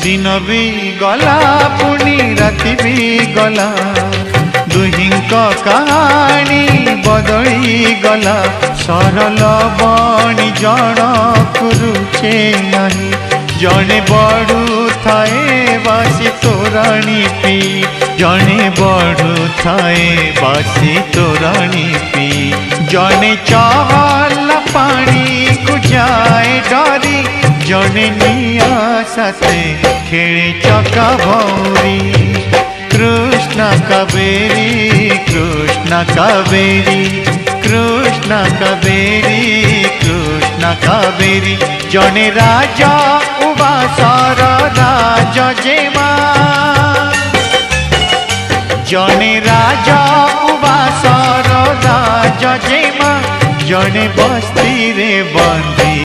दिन भी गला पुणी राति भी गला दुहिंक कहानी बदली गला सरल बणी जनक रुचे नहीं जने बड़ू थाए बासी तोराणी पी जने बड़ू थाए बासी तोराणी पी जने चहल पानी को जाए डरी जने निया साथे खेले चका भौरी कृष्ण कावेरी कृष्ण कावेरी कृष्ण कावेरी कृष्ण कावेरी जने राजा उबासर राज जेमा जने राजा उबासर राज जेमा जने बस्ती रे बंदी।